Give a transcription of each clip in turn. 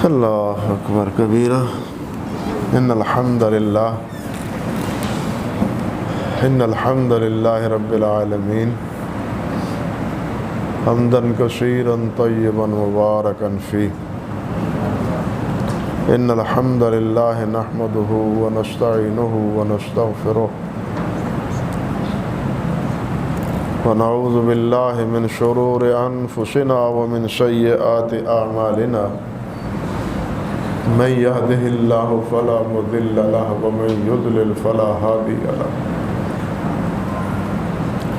اللہ اکبر کبیرہ ان الحمد للہ رب العالمین حمدا کثیرا طیبا مبارکا فیہ ان الحمد للہ نحمدہ ونستعینہ ونستغفرہ ونعوذ باللہ من شرور انفسنا ومن سیئات اعمالنا من يهده الله فلا مضل له ومن يضلل فلا هادي له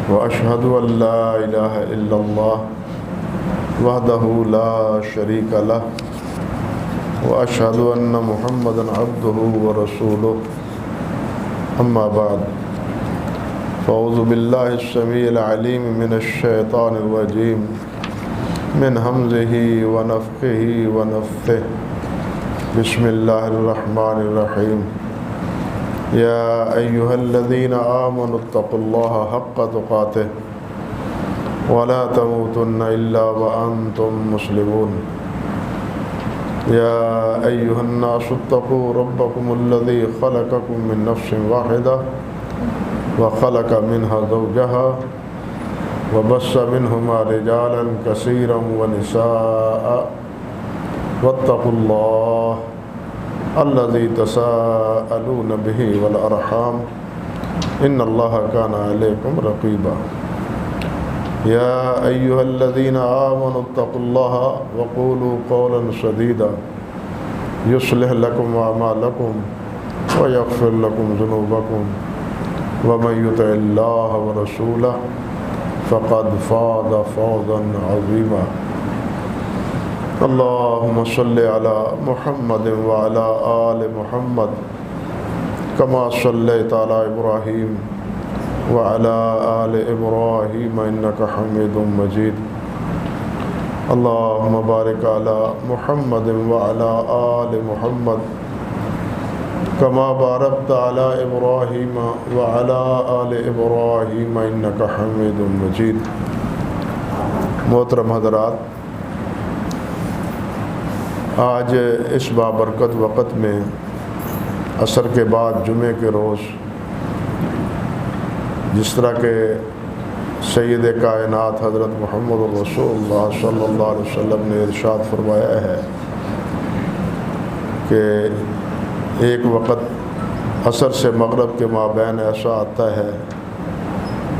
وأشهد أن لا إله إلا الله وحده لا شريك له وأشهد أن محمدا عبده ورسوله أما بعد فأعوذ بالله السميع العليم من الشيطان الرجيم من همزه ونفخه ونفثه بسم اللہ الرحمن الرحیم یا ایہا الذین آمنوا اتقوا اللہ حق تقاتہ ولا تموتن الا وانتم مسلمون یا ایہا الناس اتقوا ربکم الذی خلقکم من نفس واحدہ وخلق منها زوجها وبث منهما رجالا كثيرا ونساء واتقوا الله الذي تساءلون به والأرحام إن الله كان عليكم رقيبا يا أيها الذين آمنوا اتقوا الله وقولوا قولا سديدا يصلح لكم أعمالكم ويغفر لكم ذنوبكم ومن يطع الله ورسوله فقد فاز فوزا عظيما اللهم صل على محمد وعلى آل محمد كما صليت على إبراهيم وعلى آل إبراهيم إنك حميد مجيد اللهم بارك على محمد وعلى آل محمد كما باركت على إبراهيم وعلى آل إبراهيم إنك حميد مجيد محترم حضرات، آج اس بابرکت وقت میں عصر کے بعد جمعے کے روز جس طرح کہ سید کائنات حضرت محمد رسول اللہ صلی اللہ علیہ وسلم نے ارشاد فرمایا ہے کہ ایک وقت عصر سے مغرب کے مابین ایسا آتا ہے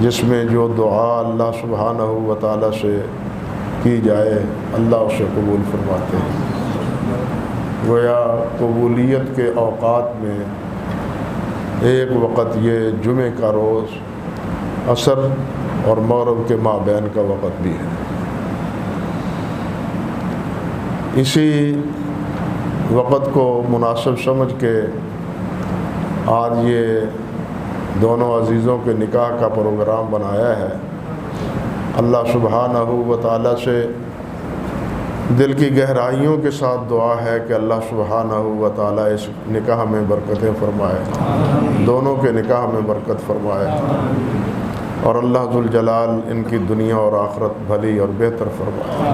جس میں جو دعا اللہ سبحانہ و تعالیٰ سے کی جائے اللہ اسے قبول فرماتے ہیں۔ گویا قبولیت کے اوقات میں ایک وقت یہ جمعے کا روز عصر اور مغرب کے مابین کا وقت بھی ہے۔ اسی وقت کو مناسب سمجھ کے آج یہ دونوں عزیزوں کے نکاح کا پروگرام بنایا ہے۔ اللہ سبحانہ و تعالیٰ سے دل کی گہرائیوں کے ساتھ دعا ہے کہ اللہ سبحانہ و تعالیٰ اس نکاح میں برکتیں فرمائے، دونوں کے نکاح میں برکت فرمائے، اور اللہ ذوالجلال ان کی دنیا اور آخرت بھلی اور بہتر فرمائے۔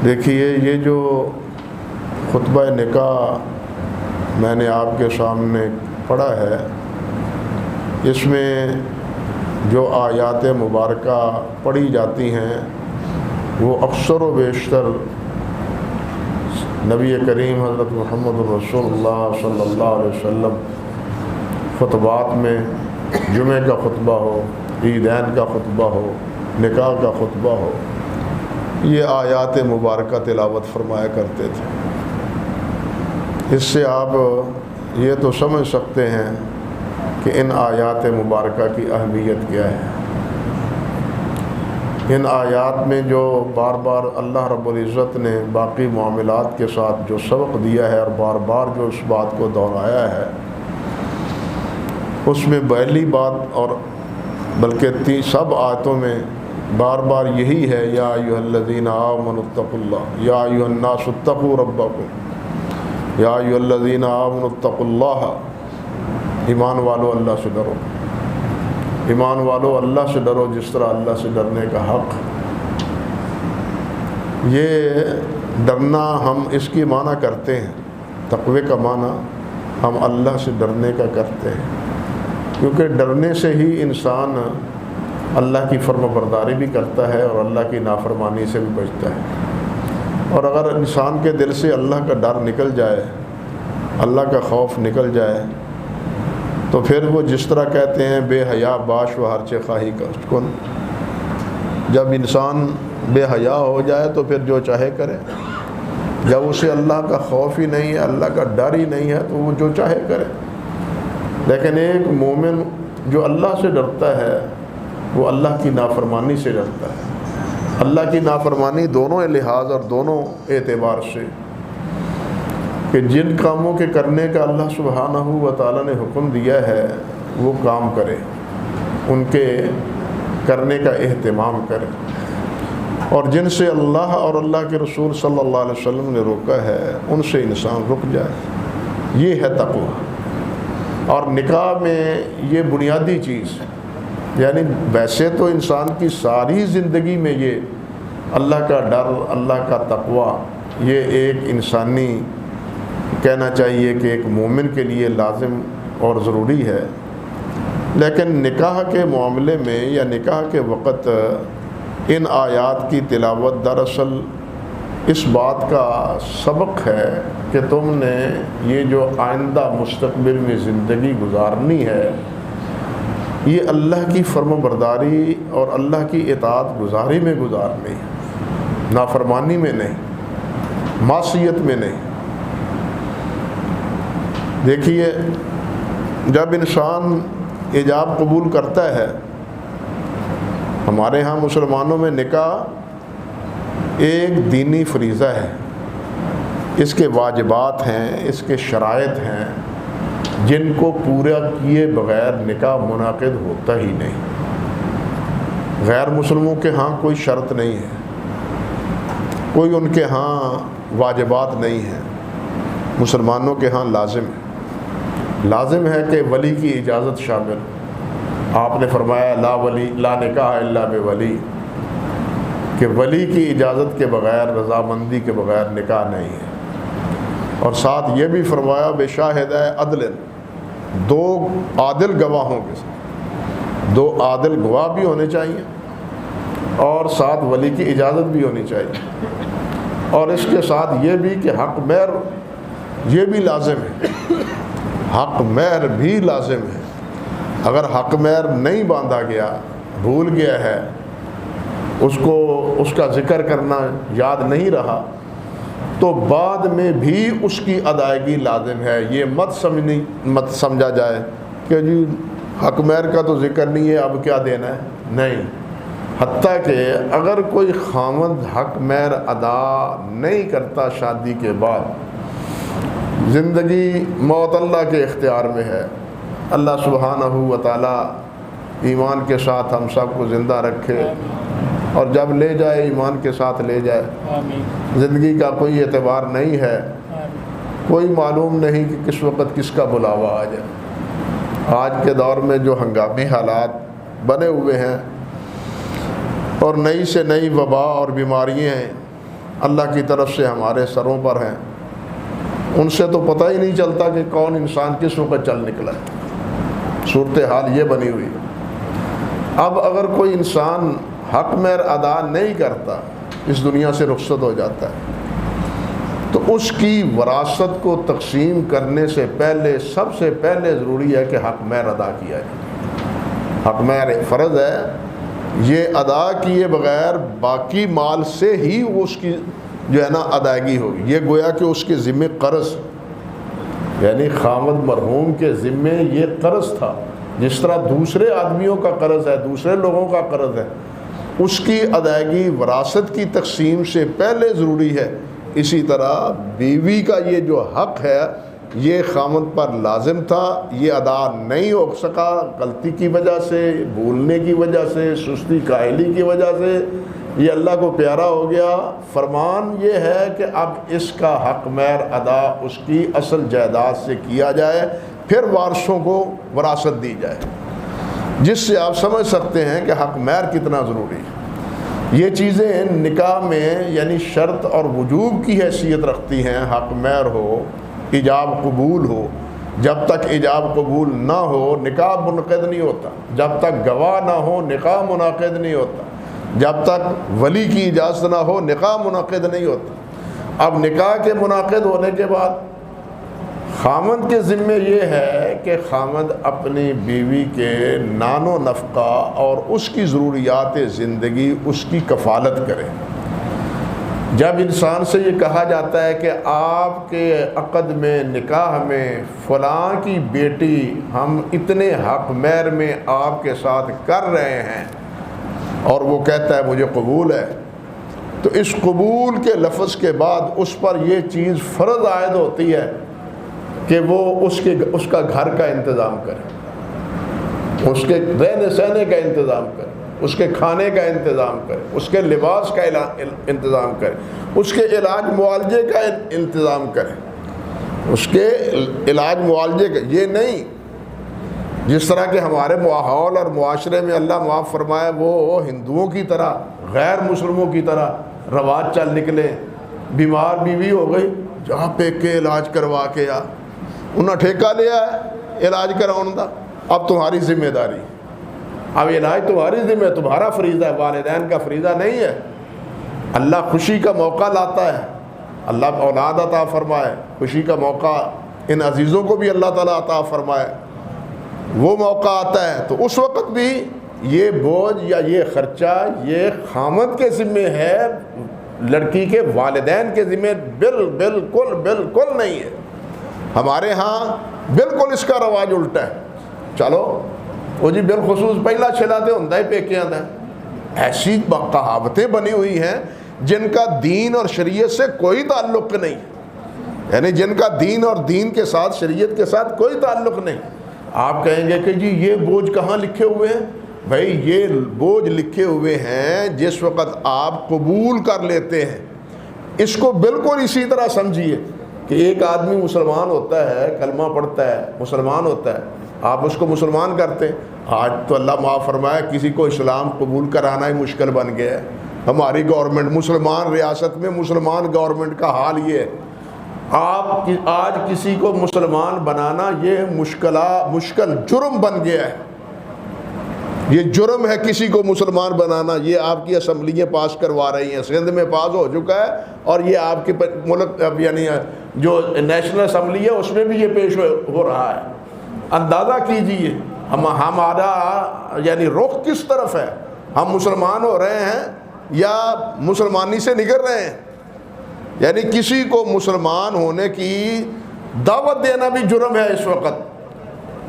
دیکھیے، یہ جو خطبہ نکاح میں نے آپ کے سامنے پڑھا ہے، اس میں جو آیات مبارکہ پڑھی جاتی ہیں وہ اکثر و بیشتر نبی کریم حضرت محمد رسول اللہ صلی اللہ علیہ وسلم خطبات میں، جمعہ کا خطبہ ہو، عیدین کا خطبہ ہو، نکاح کا خطبہ ہو، یہ آیات مبارکہ تلاوت فرمایا کرتے تھے۔ اس سے آپ یہ تو سمجھ سکتے ہیں کہ ان آیات مبارکہ کی اہمیت کیا ہے۔ ان آیات میں جو بار بار اللہ رب العزت نے باقی معاملات کے ساتھ جو سبق دیا ہے اور بار بار جو اس بات کو دہرایا ہے، اس میں پہلی بات اور بلکہ سب آیتوں میں بار بار یہی ہے، یا ایھا الذین آمنوا اتقوا اللہ، یا ایھا الناس اتقوا ربکم، یا ایھا الذین آمنوا اتقوا اللہ، ایمان والو اللہ سے ڈرو، ایمان والو اللہ سے ڈرو جس طرح اللہ سے ڈرنے کا حق۔ یہ ڈرنا ہم اس کی معنی کرتے ہیں، تقوی کا معنی ہم اللہ سے ڈرنے کا کرتے ہیں، کیونکہ ڈرنے سے ہی انسان اللہ کی فرما برداری بھی کرتا ہے اور اللہ کی نافرمانی سے بھی بچتا ہے۔ اور اگر انسان کے دل سے اللہ کا ڈر نکل جائے، اللہ کا خوف نکل جائے، تو پھر وہ جس طرح کہتے ہیں بے حیا باش و ہرچے خواہی کن، جب انسان بے حیا ہو جائے تو پھر جو چاہے کرے۔ جب اسے اللہ کا خوف ہی نہیں ہے، اللہ کا ڈر ہی نہیں ہے، تو وہ جو چاہے کرے۔ لیکن ایک مومن جو اللہ سے ڈرتا ہے وہ اللہ کی نافرمانی سے ڈرتا ہے، اللہ کی نافرمانی دونوں لحاظ اور دونوں اعتبار سے، کہ جن کاموں کے کرنے کا اللہ سبحانہ و تعالیٰ نے حکم دیا ہے وہ کام کرے، ان کے کرنے کا اہتمام کرے، اور جن سے اللہ اور اللہ کے رسول صلی اللہ علیہ وسلم نے روکا ہے ان سے انسان رک جائے۔ یہ ہے تقوی۔ اور نکاح میں یہ بنیادی چیز ہے، یعنی ویسے تو انسان کی ساری زندگی میں یہ اللہ کا ڈر، اللہ کا تقوی، یہ ایک انسانی کہنا چاہیے کہ ایک مومن کے لیے لازم اور ضروری ہے، لیکن نکاح کے معاملے میں یا نکاح کے وقت ان آیات کی تلاوت دراصل اس بات کا سبق ہے کہ تم نے یہ جو آئندہ مستقبل میں زندگی گزارنی ہے یہ اللہ کی فرما برداری اور اللہ کی اطاعت گزاری میں گزارنی ہے، نافرمانی میں نہیں، معصیت میں نہیں۔ دیکھیے، جب انسان ایجاب قبول کرتا ہے، ہمارے ہاں مسلمانوں میں نکاح ایک دینی فریضہ ہے، اس کے واجبات ہیں، اس کے شرائط ہیں جن کو پورا کیے بغیر نکاح منعقد ہوتا ہی نہیں۔ غیر مسلموں کے ہاں کوئی شرط نہیں ہے، کوئی ان کے ہاں واجبات نہیں ہیں، مسلمانوں کے ہاں لازم ہے کہ ولی کی اجازت شامل۔ آپ نے فرمایا لا نکاح الا بولی، کہ ولی کی اجازت کے بغیر، رضامندی کے بغیر نکاح نہیں ہے۔ اور ساتھ یہ بھی فرمایا بشاہدہ عدل، دو عادل گواہوں کے ساتھ، دو عادل گواہ بھی ہونے چاہیے اور ساتھ ولی کی اجازت بھی ہونی چاہیے، اور اس کے ساتھ یہ بھی کہ حق مہر یہ بھی لازم ہے، حق مہر بھی لازم ہے۔ اگر حق مہر نہیں باندھا گیا، بھول گیا ہے، اس کا ذکر کرنا یاد نہیں رہا، تو بعد میں بھی اس کی ادائیگی لازم ہے۔ یہ مت سمجھا جائے کہ جی حق مہر کا تو ذکر نہیں ہے، اب کیا دینا ہے، نہیں۔ حتیٰ کہ اگر کوئی خاوند حق مہر ادا نہیں کرتا شادی کے بعد، زندگی موت اللہ کے اختیار میں ہے، اللہ سبحانہ و تعالیٰ ایمان کے ساتھ ہم سب کو زندہ رکھے، اور جب لے جائے ایمان کے ساتھ لے جائے۔ زندگی کا کوئی اعتبار نہیں ہے، کوئی معلوم نہیں کہ کس وقت کس کا بلاوا آ جائے۔ آج کے دور میں جو ہنگامی حالات بنے ہوئے ہیں اور نئی سے نئی وبا اور بیماریاں ہیں اللہ کی طرف سے ہمارے سروں پر ہیں، ان سے تو پتہ ہی نہیں چلتا کہ کون انسان کس وقت چل نکلا ہے۔ صورتحال یہ بنی ہوئی۔ اب اگر کوئی انسان حق مہر ادا نہیں کرتا، اس دنیا سے رخصت ہو جاتا ہے، تو اس کی وراثت کو تقسیم کرنے سے پہلے سب سے پہلے ضروری ہے کہ حق مہر ادا کیا جائے۔ حق مہر ایک فرض ہے، یہ ادا کیے بغیر باقی مال سے ہی اس کی جو ہے نا ادائیگی ہوگی۔ یہ گویا کہ اس کے ذمہ قرض، یعنی خاوند مرحوم کے ذمہ یہ قرض تھا، جس طرح دوسرے آدمیوں کا قرض ہے، دوسرے لوگوں کا قرض ہے، اس کی ادائیگی وراثت کی تقسیم سے پہلے ضروری ہے۔ اسی طرح بیوی کا یہ جو حق ہے یہ خاوند پر لازم تھا، یہ ادا نہیں ہو سکا غلطی کی وجہ سے، بھولنے کی وجہ سے، سستی کاہلی کی وجہ سے، یہ اللہ کو پیارا ہو گیا۔ فرمان یہ ہے کہ اب اس کا حق مہر ادا اس کی اصل جائیداد سے کیا جائے، پھر وارثوں کو وراثت دی جائے، جس سے آپ سمجھ سکتے ہیں کہ حق مہر کتنا ضروری ہے۔ یہ چیزیں نکاح میں یعنی شرط اور وجوب کی حیثیت رکھتی ہیں. حق مہر ہو، ایجاب قبول ہو. جب تک ایجاب قبول نہ ہو نکاح منعقد نہیں ہوتا. جب تک گواہ نہ ہو نکاح منعقد نہیں ہوتا. جب تک ولی کی اجازت نہ ہو نکاح منعقد نہیں ہوتا. اب نکاح کے منعقد ہونے کے بعد خامند کے ذمے یہ ہے کہ خامند اپنی بیوی کے نان و نفقہ اور اس کی ضروریات زندگی اس کی کفالت کرے. جب انسان سے یہ کہا جاتا ہے کہ آپ کے عقد میں نکاح میں فلاں کی بیٹی ہم اتنے حق مہر میں آپ کے ساتھ کر رہے ہیں، اور وہ کہتا ہے مجھے قبول ہے، تو اس قبول کے لفظ کے بعد اس پر یہ چیز فرض عائد ہوتی ہے کہ وہ اس کا گھر کا انتظام کرے، اس کے رہنے سہنے کا انتظام کرے، اس کے کھانے کا انتظام کرے، اس کے لباس کا انتظام کرے، اس کے علاج معالجے کا انتظام کرے، اس کے علاج معالجے کا. یہ نہیں جس طرح کہ ہمارے ماحول اور معاشرے میں اللہ معاف فرمائے وہ ہندوؤں کی طرح غیر مسلموں کی طرح رواج چل نکلے. بیمار بیوی ہو گئی، جہاں پہ کے علاج کروا کے آ، انہیں ٹھیکہ لیا ہے علاج کراؤن دا، اب تمہاری ذمہ داری، اب علاج تمہاری ذمہ، تمہارا فریضہ ہے، والدین کا فریضہ نہیں ہے. اللہ خوشی کا موقع لاتا ہے، اللہ اولاد عطا فرمائے، خوشی کا موقع ان عزیزوں کو بھی اللہ تعالیٰ عطا فرمائے. وہ موقع آتا ہے تو اس وقت بھی یہ بوجھ یا یہ خرچہ یہ خامد کے ذمہ ہے، لڑکی کے والدین کے ذمہ بالکل نہیں ہے. ہمارے ہاں بالکل اس کا رواج الٹا ہے. چلو وہ جی بالخصوص پہلا چھلا تے ہوندا ہی پیکیاں دا. ایسی کہاوتیں بنی ہوئی ہیں جن کا دین اور شریعت سے کوئی تعلق نہیں، یعنی جن کا دین اور دین کے ساتھ شریعت کے ساتھ کوئی تعلق نہیں. آپ کہیں گے کہ جی یہ بوجھ کہاں لکھے ہوئے ہیں؟ بھائی یہ بوجھ لکھے ہوئے ہیں جس وقت آپ قبول کر لیتے ہیں. اس کو بالکل اسی طرح سمجھیے کہ ایک آدمی مسلمان ہوتا ہے، کلمہ پڑھتا ہے، مسلمان ہوتا ہے، آپ اس کو مسلمان کرتے ہیں. آج تو اللہ معاف فرمائے کسی کو اسلام قبول کرانا ہی مشکل بن گیا ہے. ہماری گورنمنٹ، مسلمان ریاست میں مسلمان گورنمنٹ کا حال یہ ہے. آپ آج کسی کو مسلمان بنانا یہ مشکل جرم بن گیا ہے. یہ جرم ہے کسی کو مسلمان بنانا. یہ آپ کی اسمبلیاں پاس کروا رہی ہیں، سندھ میں پاس ہو چکا ہے، اور یہ آپ کے ملک یعنی جو نیشنل اسمبلی ہے اس میں بھی یہ پیش ہو رہا ہے. اندازہ کیجئے ہمارا یعنی رخ کس طرف ہے. ہم مسلمان ہو رہے ہیں یا مسلمانی سے نکل رہے ہیں. یعنی کسی کو مسلمان ہونے کی دعوت دینا بھی جرم ہے اس وقت.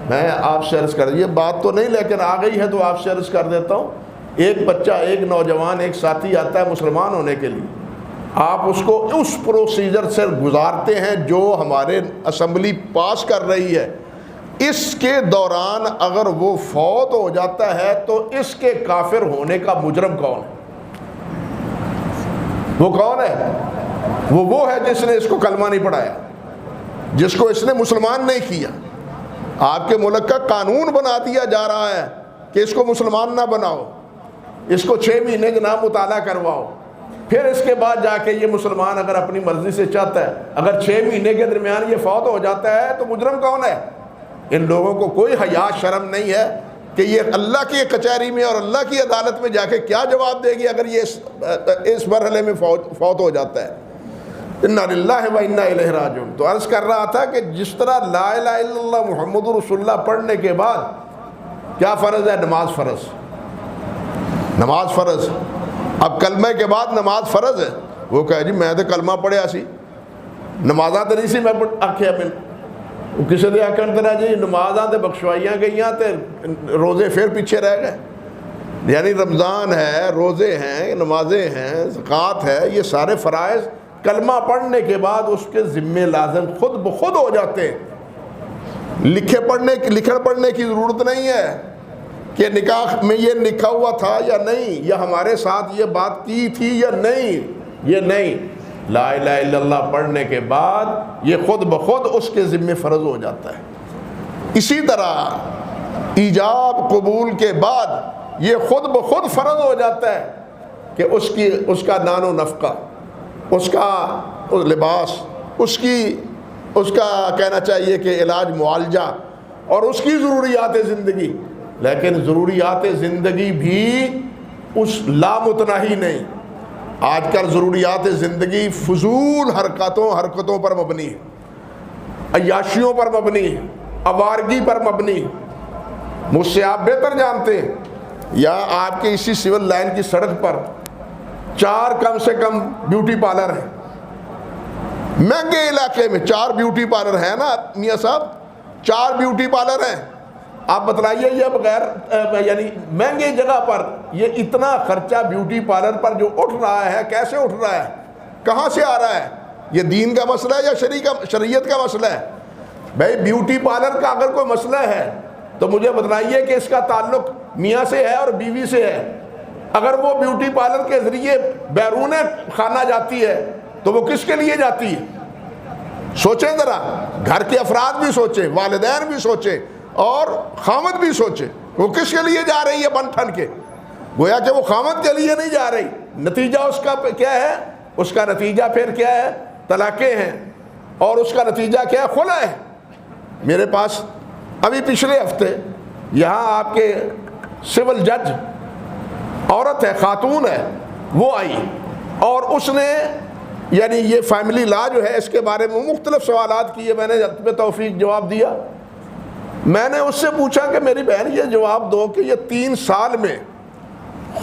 میں آپ سے عرض کر، یہ بات تو نہیں لیکن آ گئی ہے تو آپ سے عرض کر دیتا ہوں. ایک بچہ، ایک نوجوان، ایک ساتھی آتا ہے مسلمان ہونے کے لیے، آپ اس کو اس پروسیجر سے گزارتے ہیں جو ہمارے اسمبلی پاس کر رہی ہے. اس کے دوران اگر وہ فوت ہو جاتا ہے تو اس کے کافر ہونے کا مجرم کون ہے؟ وہ کون ہے؟ وہ ہے جس نے اس کو کلمہ نہیں پڑھایا، جس کو اس نے مسلمان نہیں کیا. آپ کے ملک کا قانون بنا دیا جا رہا ہے کہ اس کو مسلمان نہ بناؤ، اس کو 6 مہینے جناب مطالعہ کرواؤ، پھر اس کے بعد جا کے یہ مسلمان اگر اپنی مرضی سے چاہتا ہے، اگر 6 مہینے کے درمیان یہ فوت ہو جاتا ہے تو مجرم کون ہے؟ ان لوگوں کو کوئی حیا شرم نہیں ہے کہ یہ اللہ کی کچہری میں اور اللہ کی عدالت میں جا کے کیا جواب دے گی اگر یہ اس مرحلے میں فوت ہو جاتا ہے. انا للہ و انا الیہ راجعون. تو عرض کر رہا تھا کہ جس طرح لا الہ الا اللہ محمد رسول اللہ پڑھنے کے بعد کیا فرض ہے؟ نماز فرض. نماز فرض. اب کلمہ کے بعد نماز فرض ہے. وہ کہے جی میں تو کلمہ پڑھیا سی، نمازاں تو نہیں سی میں آکھیا میں. کسی نے آخر طرح جی نمازاں تے بخشوائیاں گئیاں تے روزے پھر پیچھے رہ گئے. یعنی رمضان ہے، روزے ہیں، نمازیں ہیں، زکوٰۃ ہے، یہ سارے فرائض کلمہ پڑھنے کے بعد اس کے ذمے لازم خود بخود ہو جاتے ہیں. لکھن پڑھنے کی ضرورت نہیں ہے کہ نکاح میں یہ لکھا ہوا تھا یا نہیں، یا ہمارے ساتھ یہ بات کی تھی یا نہیں. یہ نہیں، لا الہ الا اللہ پڑھنے کے بعد یہ خود بخود اس کے ذمے فرض ہو جاتا ہے. اسی طرح ایجاب قبول کے بعد یہ خود بخود فرض ہو جاتا ہے کہ اس کا نان و نفقہ، اس کا لباس، اس کا کہنا چاہیے کہ علاج معالجہ اور اس کی ضروریات زندگی، لیکن ضروریات زندگی بھی اس لامتناہی نہیں۔ آج کل ضروریات زندگی فضول حرکتوں پر مبنی ہے، عیاشیوں پر مبنی ہے، آوارگی پر مبنی ہے۔ مجھ سے آپ بہتر جانتے ہیں، یا آپ کے اسی سول لائن کی سڑک پر 4 کم سے کم بیوٹی پارلر ہیں، مہنگے علاقے میں 4 بیوٹی پارلر ہیں نا میاں صاحب، 4 بیوٹی پارلر ہیں۔ آپ بتلائیے یہ بغیر یعنی مہنگی جگہ پر یہ اتنا خرچہ بیوٹی پارلر پر جو اٹھ رہا ہے، کیسے اٹھ رہا ہے، کہاں سے آ رہا ہے؟ یہ دین کا مسئلہ ہے یا شریعت کا مسئلہ ہے؟ بھائی بیوٹی پارلر کا اگر کوئی مسئلہ ہے تو مجھے بتلائیے کہ اس کا تعلق میاں سے ہے اور بیوی سے ہے۔ اگر وہ بیوٹی پارلر کے ذریعے بیرون خانہ جاتی ہے تو وہ کس کے لیے جاتی ہے؟ سوچیں ذرا، گھر کے افراد بھی سوچیں، والدین بھی سوچیں اور خامد بھی سوچے، وہ کس کے لیے جا رہی ہے بن ٹھن کے؟ گویا کہ وہ خامد کے لیے نہیں جا رہی۔ نتیجہ اس کا کیا ہے؟ اس کا نتیجہ پھر کیا ہے؟ طلاقیں ہیں، اور اس کا نتیجہ کیا ہے؟ خلع ہے۔ میرے پاس ابھی پچھلے ہفتے یہاں آپ کے سول جج عورت ہے، خاتون ہے، وہ آئی اور اس نے یعنی یہ فیملی لا جو ہے اس کے بارے میں مختلف سوالات کیے، میں نے بے توفیق جواب دیا۔ میں نے اس سے پوچھا کہ میری بہن یہ جواب دو کہ یہ 3 سال میں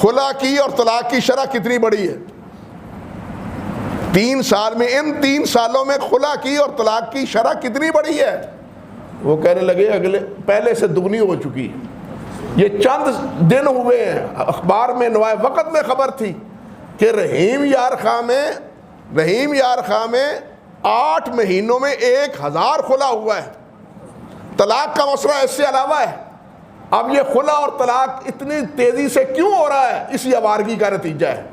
خلع کی اور طلاق کی شرح کتنی بڑی ہے؟ 3 سال میں، ان 3 سالوں میں خلع کی اور طلاق کی شرح کتنی بڑی ہے؟ وہ کہنے لگے پہلے سے دگنی ہو چکی ہے۔ یہ چند دن ہوئے ہیں، اخبار میں نوائے وقت میں خبر تھی کہ رحیم یار خاں میں 8 مہینوں میں 1000 خلع ہوا ہے۔ طلاق کا مسئلہ اس سے علاوہ ہے۔ اب یہ خلع اور طلاق اتنی تیزی سے کیوں ہو رہا ہے؟ اسی آوارگی کا نتیجہ ہے،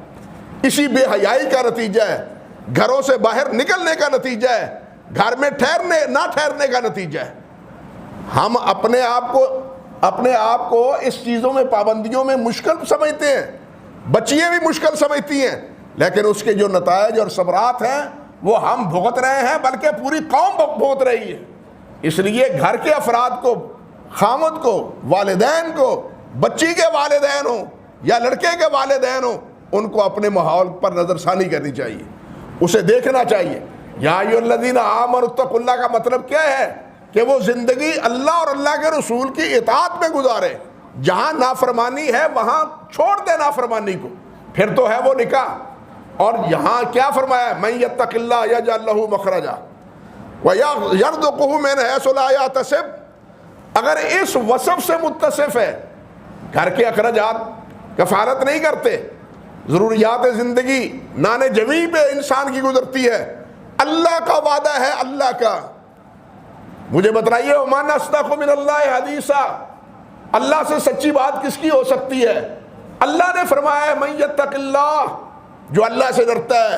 اسی بے حیائی کا نتیجہ ہے، گھروں سے باہر نکلنے کا نتیجہ ہے، گھر میں نہ ٹھہرنے کا نتیجہ ہے۔ ہم اپنے آپ کو اس چیزوں میں، پابندیوں میں مشکل سمجھتے ہیں، بچیاں بھی مشکل سمجھتی ہیں، لیکن اس کے جو نتائج اور ثمرات ہیں وہ ہم بھگت رہے ہیں، بلکہ پوری قوم بھگت رہی ہے۔ اس لیے گھر کے افراد کو، خامد کو، والدین کو، بچی کے والدین ہوں یا لڑکے کے والدین ہوں، ان کو اپنے ماحول پر نظر ثانی کرنی چاہیے، اسے دیکھنا چاہیے۔ یا ایھا الذین آمنوا اتقوا اللہ کا مطلب کیا ہے؟ کہ وہ زندگی اللہ اور اللہ کے رسول کی اطاعت میں گزارے۔ جہاں نافرمانی ہے وہاں چھوڑ دے نافرمانی کو، پھر تو ہے وہ نکاح۔ اور یہاں کیا فرمایا ہے؟ من یتق اللہ یجعل لہ مخرجا وَيَرْزُقْهُ مِنْ حَيْثُ لَا یحتسب۔ اگر اس وصف سے متصف ہے، گھر کے اخراجات کفالت نہیں کرتے، ضروریات زندگی نان جمی پہ انسان کی گزرتی ہے، اللہ کا وعدہ ہے، اللہ کا۔ مجھے بتائیے وَمَنْ أَصْدَقُ مِنَ اللَّهِ حَدِيثًا، اللہ سے سچی بات کس کی ہو سکتی ہے؟ اللہ نے فرمایا ہے مَن یتق اللہ، جو اللہ سے ڈرتا ہے،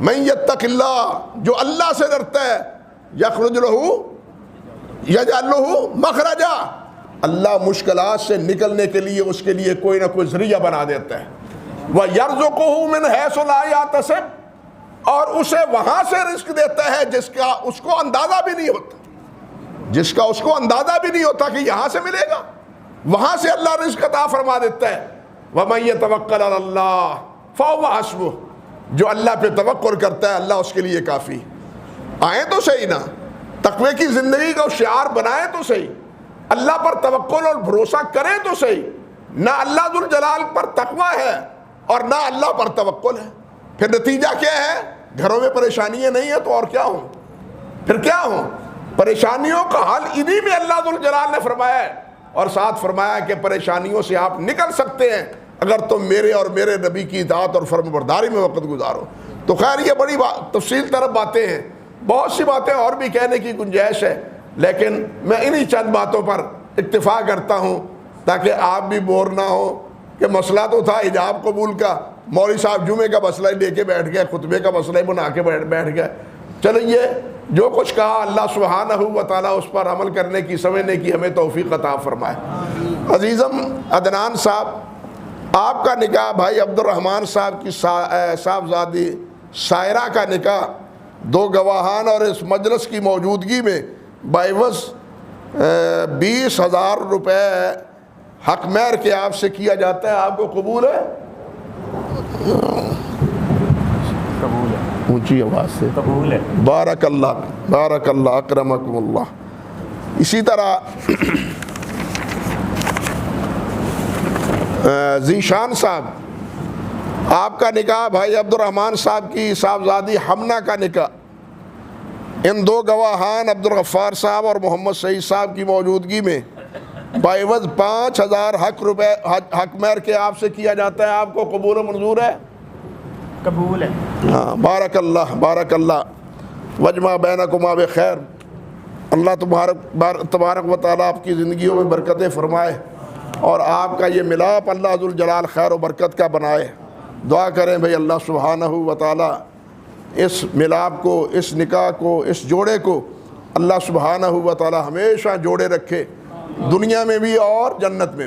من یتق اللہ، جو اللہ سے ڈرتا ہے، یخرج لہ یجعل لہ مخرجا، اللہ مشکلات سے نکلنے کے لیے اس کے لیے کوئی نہ کوئی ذریعہ بنا دیتا ہے۔ وَيَرْزُقُهُ مِنْ حَيْثُ لَا یحتسب، اور اسے وہاں سے رزق دیتا ہے جس کا اس کو اندازہ بھی نہیں ہوتا، اس کو اندازہ بھی نہیں ہوتا کہ یہاں سے ملے گا، وہاں سے اللہ رزق عطا فرما دیتا ہے۔ وَمَن يَتَوَكَّلْ عَلَى اللَّهِ فَهُوَ حَسْبُهُ، جو اللہ پہ توکل کرتا ہے اللہ اس کے لیے کافی۔ آئیں تو صحیح نا، تقوی کی زندگی کا شعار بنائیں تو صحیح، اللہ پر توکل اور بھروسہ کریں تو صحیح۔ نہ اللہ ذوالجلال پر تقوی ہے اور نہ اللہ پر توکل ہے، پھر نتیجہ کیا ہے؟ گھروں میں پریشانیاں نہیں ہیں تو اور کیا ہوں؟ پھر کیا ہوں؟ پریشانیوں کا حل انہی میں اللہ ذوالجلال نے فرمایا ہے، اور ساتھ فرمایا کہ پریشانیوں سے آپ نکل سکتے ہیں اگر تم میرے اور میرے نبی کی اطاعت اور فرمانبرداری میں وقت گزارو۔ تو خیر یہ بڑی تفصیل طرف باتیں ہیں، بہت سی باتیں اور بھی کہنے کی گنجائش ہے، لیکن میں انہی چند باتوں پر اکتفا کرتا ہوں تاکہ آپ بھی بور نہ ہو کہ مسئلہ تو تھا حجاب قبول کا، مولوی صاحب جمعے کا مسئلہ لے کے بیٹھ گئے، خطبے کا مسئلہ بنا کے بیٹھ گئے۔ چلو یہ جو کچھ کہا اللہ سبحانہ و تعالیٰ اس پر عمل کرنے کی، سمجھنے کی ہمیں توفیق عطا فرمائے۔ عزیزم عدنان صاحب آپ کا نکاح بھائی عبد الرحمن صاحب کی صاحبزادی سائرہ کا نکاح 2 گواہان اور اس مجلس کی موجودگی میں بعوض 20,000 روپے حق مہر کے آپ سے کیا جاتا ہے، آپ کو قبول ہے؟ قبول ہے، اونچی آواز سے قبول ہے۔ بارک اللہ اکرمکم اللہ۔ اسی طرح ذیشان صاحب، آپ کا نکاح بھائی عبد الرحمن صاحب کی صاحبزادی حمنہ کا نکاح ان 2 گواہان عبد الغفار صاحب اور محمد سعید صاحب کی موجودگی میں بعوض 5,000 حق مہر کے آپ سے کیا جاتا ہے، آپ کو قبول و منظور ہے؟ قبول ہے۔ ہاں، بارک اللہ وجمع بینکما بخیر۔ اللہ تبارک و تعالیٰ آپ کی زندگیوں میں برکتیں فرمائے اور آپ کا یہ ملاپ اللہ ذوالجلال خیر و برکت کا بنائے۔ دعا کریں بھئی اللہ سبحانہ و تعالیٰ اس ملاپ کو، اس نکاح کو، اس جوڑے کو اللہ سبحانہ و تعالیٰ ہمیشہ جوڑے رکھے، دنیا میں بھی اور جنت میں بھی۔